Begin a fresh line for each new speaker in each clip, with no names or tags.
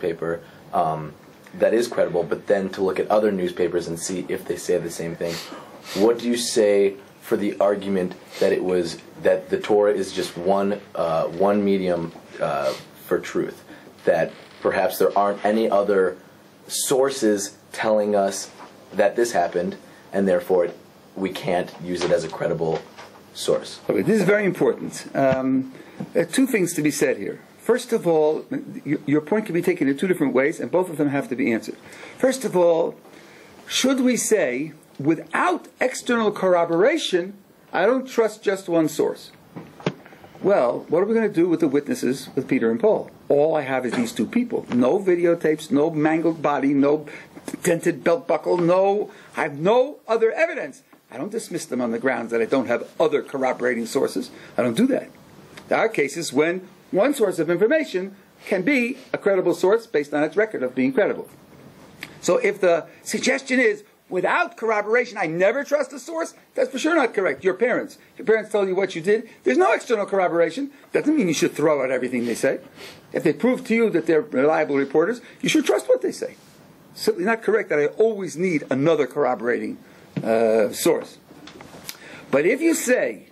newspaper that is credible, but then to look at other newspapers and see if they say the same thing. What do you say for the argument that the Torah is just one medium for truth, that perhaps there aren't any other sources telling us that this happened, and therefore we can't use it as a credible source?
Okay, this is very important. There are two things to be said here. First of all, your point can be taken in two different ways, and both of them have to be answered. First of all, should we say, without external corroboration, I don't trust just one source? Well, what are we going to do with the witnesses with Peter and Paul? All I have is these two people. No videotapes, no mangled body, no dented belt buckle, I have no other evidence. I don't dismiss them on the grounds that I don't have other corroborating sources. I don't do that. There are cases when one source of information can be a credible source based on its record of being credible. So if the suggestion is, without corroboration, I never trust a source, that's for sure not correct. Your parents told you what you did. There's no external corroboration. Doesn't mean you should throw out everything they say. If they prove to you that they're reliable reporters, you should trust what they say. Simply not correct that I always need another corroborating source. But if you say,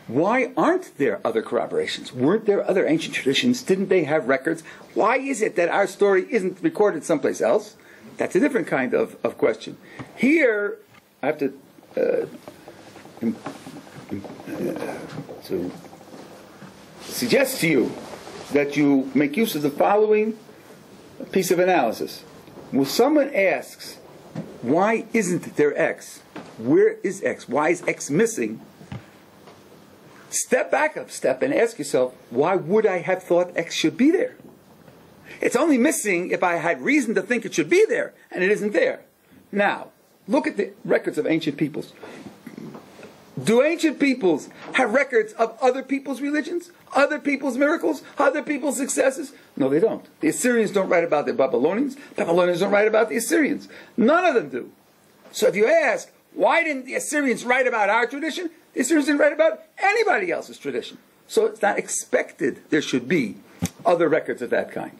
why aren't there other corroborations? Weren't there other ancient traditions? Didn't they have records? Why is it that our story isn't recorded someplace else? That's a different kind of question. Here, I have to suggest to you that you make use of the following piece of analysis. When someone asks, why isn't there X? Where is X? Why is X missing? Step back a step and ask yourself, why would I have thought X should be there? It's only missing if I had reason to think it should be there, and it isn't there. Now, look at the records of ancient peoples. Do ancient peoples have records of other people's religions, other people's miracles, other people's successes? No, they don't. The Assyrians don't write about the Babylonians. Babylonians don't write about the Assyrians. None of them do. So if you ask, why didn't the Assyrians write about our tradition? The Assyrians didn't write about anybody else's tradition. So it's not expected there should be other records of that kind.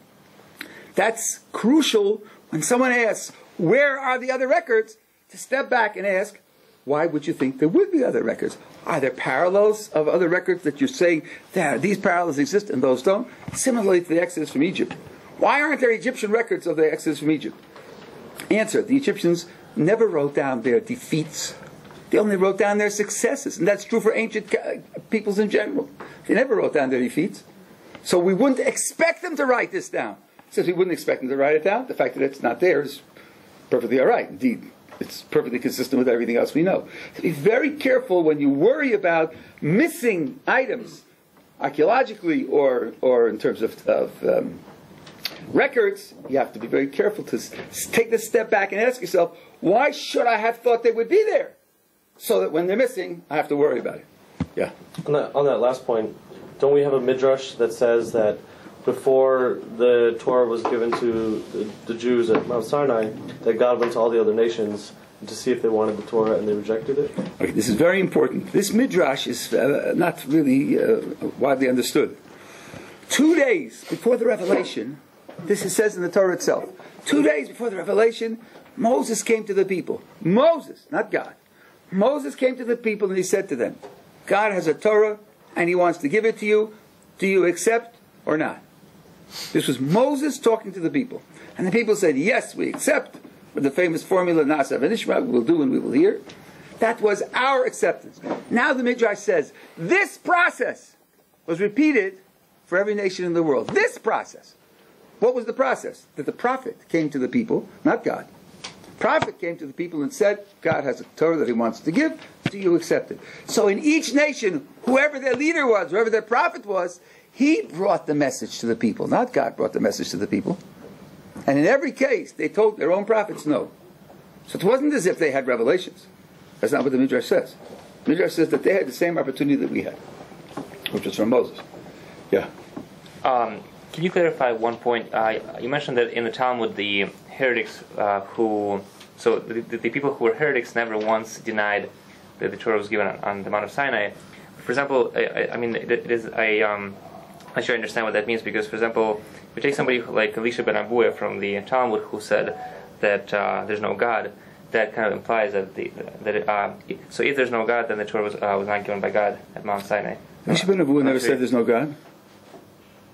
That's crucial when someone asks, where are the other records? To step back and ask, why would you think there would be other records? Are there parallels of other records that you're saying, these parallels exist and those don't? Similarly to the Exodus from Egypt. Why aren't there Egyptian records of the Exodus from Egypt? Answer, the Egyptians never wrote down their defeats. They only wrote down their successes. And that's true for ancient peoples in general. They never wrote down their defeats. So we wouldn't expect them to write this down. Since we wouldn't expect them to write it down, the fact that it's not there is perfectly all right. Indeed, it's perfectly consistent with everything else we know. So be very careful when you worry about missing items, archaeologically or in terms of records. You have to be very careful to take this step back and ask yourself, why should I have thought they would be there? So that when they're missing, I have to worry about it. Yeah.
On that last point, don't we have a midrash that says that before the Torah was given to the Jews at Mount Sinai, that God went to all the other nations to see if they wanted the Torah, and they rejected it?
Okay, this is very important. This midrash is not really widely understood. 2 days before the revelation, this says in the Torah itself, 2 days before the revelation, Moses came to the people. Moses, not God. Moses came to the people and he said to them, God has a Torah and he wants to give it to you. Do you accept or not? This was Moses talking to the people. And the people said, yes, we accept, with the famous formula, Nasa v'nishma, we will do and we will hear. That was our acceptance. Now the Midrash says, this process was repeated for every nation in the world. This process. What was the process? That the prophet came to the people, not God. Prophet came to the people and said, God has a Torah that he wants to give, do you accept it? So in each nation, whoever their leader was, whoever their prophet was, he brought the message to the people, not God brought the message to the people. And in every case, they told their own prophets no. So it wasn't as if they had revelations. That's not what the Midrash says. The Midrash says that they had the same opportunity that we had, which was from Moses. Yeah.
Can you clarify one point? You mentioned that in the Talmud, the heretics the people who were heretics never once denied that the Torah was given on the Mount of Sinai. For example, it is a not sure I understand what that means, because, for example, if you take somebody like Elisha ben Abuya from the Talmud who said that there's no God, that kind of implies that so if there's no God, then the Torah was not given by God at Mount Sinai.
Elisha ben Abuya never said there's no God.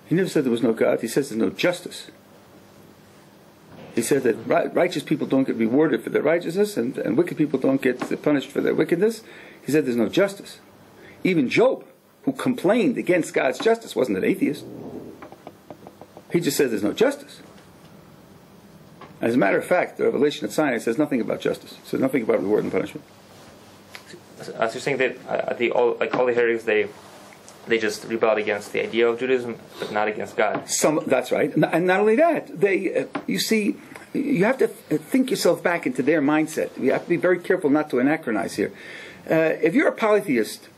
He never said there was no God. He says there's no justice. He said that righteous people don't get rewarded for their righteousness, and wicked people don't get punished for their wickedness. He said there's no justice. Even Job, who complained against God's justice, wasn't an atheist. He just said there's no justice. As a matter of fact, the revelation at Sinai says nothing about justice. It says nothing about reward and punishment.
So you're saying that all the heretics, they just rebelled against the idea of Judaism, but not against God.
That's right. And not only that, you see, you have to think yourself back into their mindset. You have to be very careful not to anachronize here. If you're a polytheist,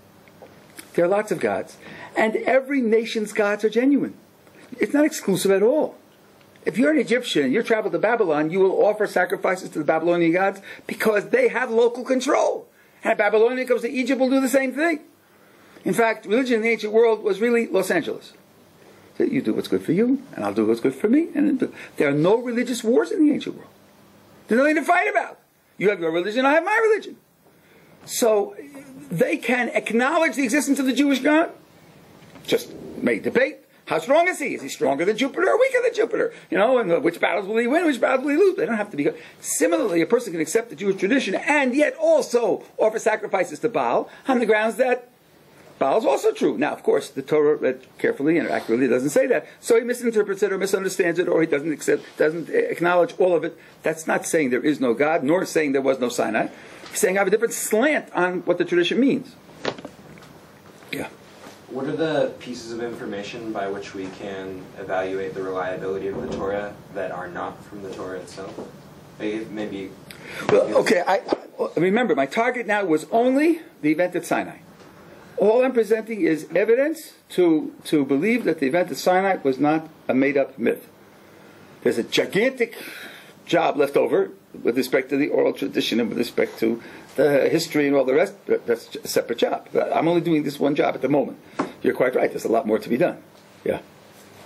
there are lots of gods, and every nation's gods are genuine. It's not exclusive at all. If you're an Egyptian and you travel to Babylon, you will offer sacrifices to the Babylonian gods because they have local control. And a Babylonian comes to Egypt will do the same thing. In fact, religion in the ancient world was really Los Angeles. So you do what's good for you, and I'll do what's good for me. And there are no religious wars in the ancient world. There's nothing to fight about. You have your religion, I have my religion. So they can acknowledge the existence of the Jewish God. Just may debate. How strong is he? Is he stronger than Jupiter or weaker than Jupiter? You know, and which battles will he win, which battles will he lose? They don't have to be. Similarly, a person can accept the Jewish tradition and yet also offer sacrifices to Baal on the grounds that Baal is also true. Now, of course, the Torah read carefully and accurately doesn't say that. So he misinterprets it or misunderstands it, or he doesn't acknowledge all of it. That's not saying there is no God, nor saying there was no Sinai. He's saying I have a different slant on what the tradition means. Yeah.
What are the pieces of information by which we can evaluate the reliability of the Torah that are not from the Torah itself? Maybe.
Well, okay. I remember, my target now was only the event at Sinai. All I'm presenting is evidence to believe that the event at Sinai was not a made-up myth. There's a gigantic job left over with respect to the oral tradition and with respect to the history and all the rest. That's a separate job. I'm only doing this one job at the moment. You're quite right. There's a lot more to be done. Yeah.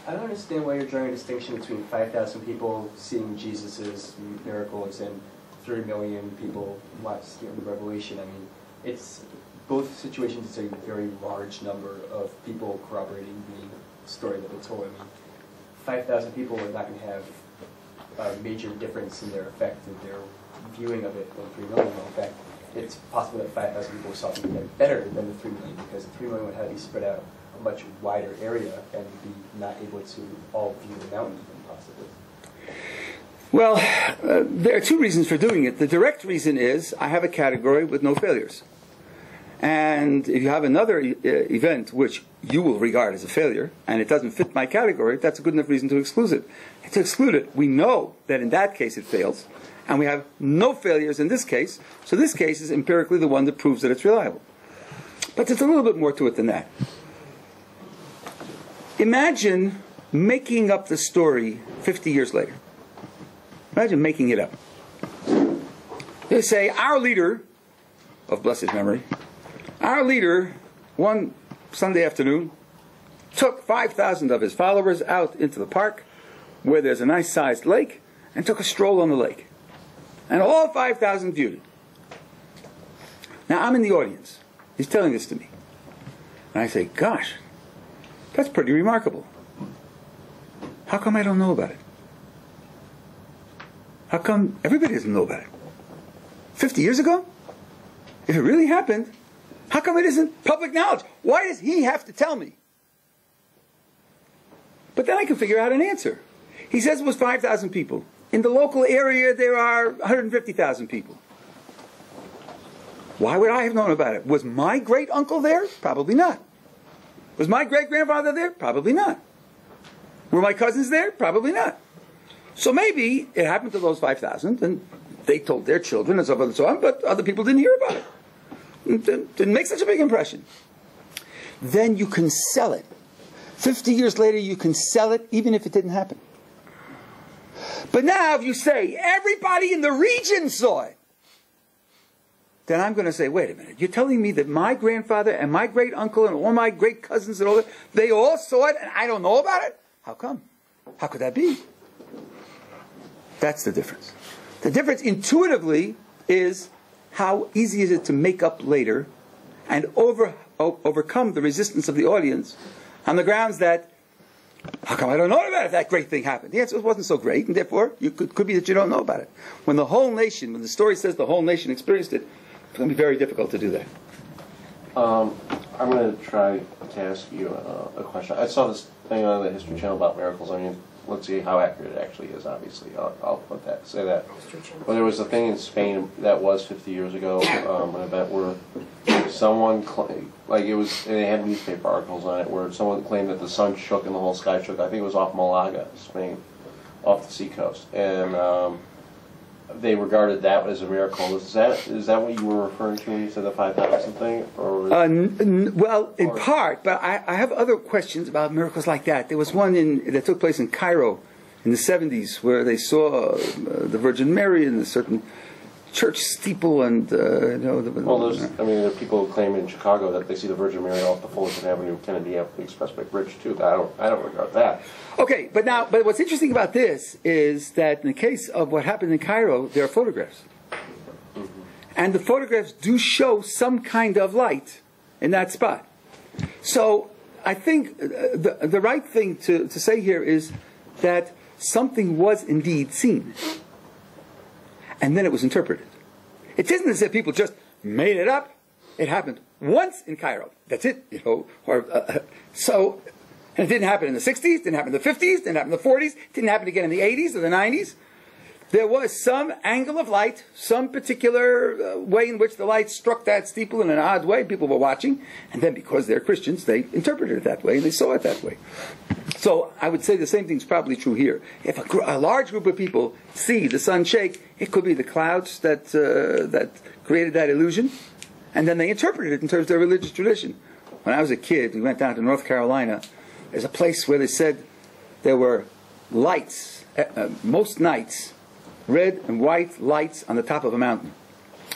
I don't understand why you're drawing a distinction between 5,000 people seeing Jesus' miracles and 3 million people watching the Revelation. I mean, it's both situations. It's a very large number of people corroborating the story that they told. I mean, 5,000 people are not going to have a major difference in their effect and their viewing of it than 3 million. In fact, it's possible that 5,000 people saw something better than the 3 million, because the 3 million would have to be spread out a much wider area and be not able to all view the mountain even possibly.
Well, there are two reasons for doing it. The direct reason is I have a category with no failures. And if you have another event which you will regard as a failure, and it doesn't fit my category, that's a good enough reason to exclude it. To exclude it, we know that in that case it fails, and we have no failures in this case, so this case is empirically the one that proves that it's reliable. But there's a little bit more to it than that. Imagine making up the story 50 years later. Imagine making it up. They say, our leader, of blessed memory, our leader, one Sunday afternoon, took 5,000 of his followers out into the park where there's a nice-sized lake and took a stroll on the lake. And all 5,000 viewed it. Now, I'm in the audience. He's telling this to me. And I say, gosh, that's pretty remarkable. How come I don't know about it? How come everybody doesn't know about it? 50 years ago? If it really happened, how come it isn't public knowledge? Why does he have to tell me? But then I can figure out an answer. He says it was 5,000 people. In the local area, there are 150,000 people. Why would I have known about it? Was my great-uncle there? Probably not. Was my great-grandfather there? Probably not. Were my cousins there? Probably not. So maybe it happened to those 5,000, and they told their children and so forth and so on, but other people didn't hear about it. It didn't make such a big impression. Then you can sell it. 50 years later, you can sell it even if it didn't happen. But now if you say, everybody in the region saw it, then I'm going to say, wait a minute, you're telling me that my grandfather and my great uncle and all my great cousins and all that, they all saw it and I don't know about it? How come? How could that be? That's the difference. The difference intuitively is how easy is it to make up later and overcome the resistance of the audience on the grounds that, how come I don't know about it if that great thing happened? The answer wasn't so great, and therefore it could be that you don't know about it. When the whole nation, when the story says the whole nation experienced it, it's going to be very difficult to do that.
I'm going to try to ask you a question. I saw this thing on the History Channel about miracles. I mean, let's see how accurate it actually is, obviously. I'll say that. Well, there was a thing in Spain that was 50 years ago, an event where someone claimed, like it was, and they had newspaper articles on it, where someone claimed that the sun shook and the whole sky shook. I think it was off Malaga, Spain, off the seacoast. And they regarded that as a miracle. Is that what you were referring to when you said the 5,000 thing? Or
well, in part, but I have other questions about miracles like that. There was one that took place in Cairo in the 70s where they saw the Virgin Mary in a certain church steeple, and well,
there are people who claim in Chicago that they see the Virgin Mary off the Fullerton Avenue, Kennedy Avenue Expressway Bridge too. I don't regard that.
Okay, but what's interesting about this is that in the case of what happened in Cairo, there are photographs, and the photographs do show some kind of light in that spot. So I think the right thing to say here is that something was indeed seen. And then it was interpreted. It isn't as if people just made it up. It happened once in Cairo. That's it, you know. And it didn't happen in the 60s, didn't happen in the 50s, didn't happen in the 40s, didn't happen again in the 80s or the 90s. There was some angle of light, some particular way in which the light struck that steeple in an odd way. People were watching. And then because they're Christians, they interpreted it that way and they saw it that way. So I would say the same thing is probably true here. If a large group of people see the sun shake, it could be the clouds that created that illusion, and then they interpreted it in terms of their religious tradition. When I was a kid, we went down to North Carolina. There's a place where they said there were lights, most nights, red and white lights on the top of a mountain.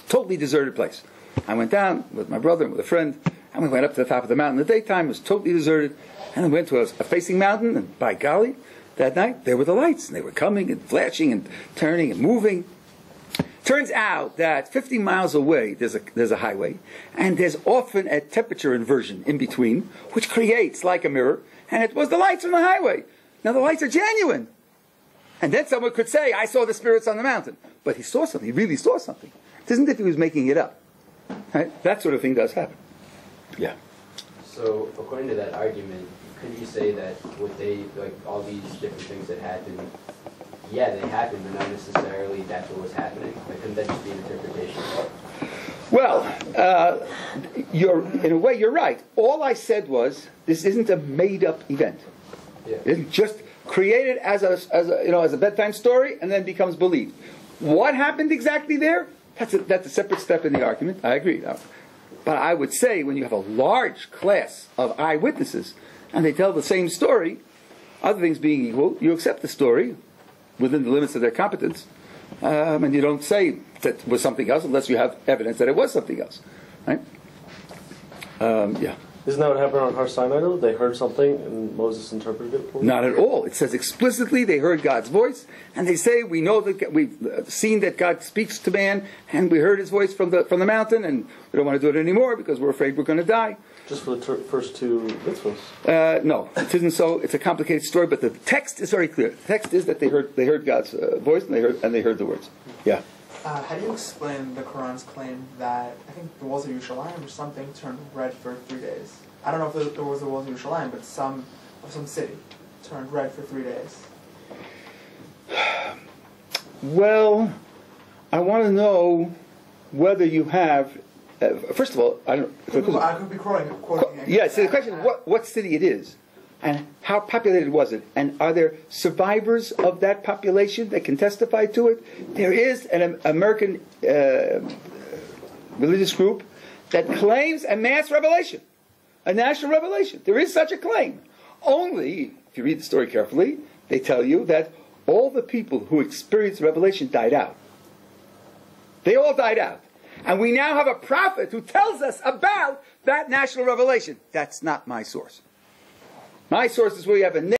Totally deserted place. I went down with my brother and with a friend, and we went up to the top of the mountain. The daytime was totally deserted. And we went to a facing mountain, and by golly, that night, there were the lights. And they were coming and flashing and turning and moving. Turns out that 50 miles away, there's a highway, and there's often a temperature inversion in between, which creates like a mirror, and it was the lights from the highway. Now, the lights are genuine. And then someone could say, I saw the spirits on the mountain. But he saw something. He really saw something. It isn't as if he was making it up. Right? That sort of thing does happen. Yeah.
So, according to that argument, could you say that what all these different things that happened, yeah, they happened, but not necessarily that's what was happening? Like, couldn't that just be an interpretation?
Well, in a way, you're right. All I said was, this isn't a made-up event.
Yeah.
It isn't just created as a bedtime story and then becomes believed. What happened exactly there? That's a separate step in the argument. I agree. But I would say when you have a large class of eyewitnesses and they tell the same story, other things being equal, you accept the story within the limits of their competence, and you don't say that it was something else unless you have evidence that it was something else. Right? Yeah.
Isn't that what happened on Ohr Somayach? They heard something and Moses interpreted it for them?
Not at all. It says explicitly they heard God's voice, and they say we know that we've seen that God speaks to man, and we heard His voice from the mountain, and we don't want to do it anymore because we're afraid we're going to die.
Just for the first two mitzvahs?
No, it isn't so. It's a complicated story, but the text is very clear. The text is that they heard God's voice, and they heard the words. Yeah.
How do you explain the Quran's claim that, I think the walls of Yerushalayim or something turned red for 3 days? I don't know if it was the walls of Yerushalayim, but some city turned red for 3 days.
Well, I want to know whether you have... first of all, I could
be quoting
yeah, so the question is what city it is, and how populated was it, and are there survivors of that population that can testify to it? There is an American religious group that claims a mass revelation, a national revelation. There is such a claim. Only, if you read the story carefully, they tell you that all the people who experienced revelation died out. They all died out. And we now have a prophet who tells us about that national revelation. That's not my source. My source is where you have a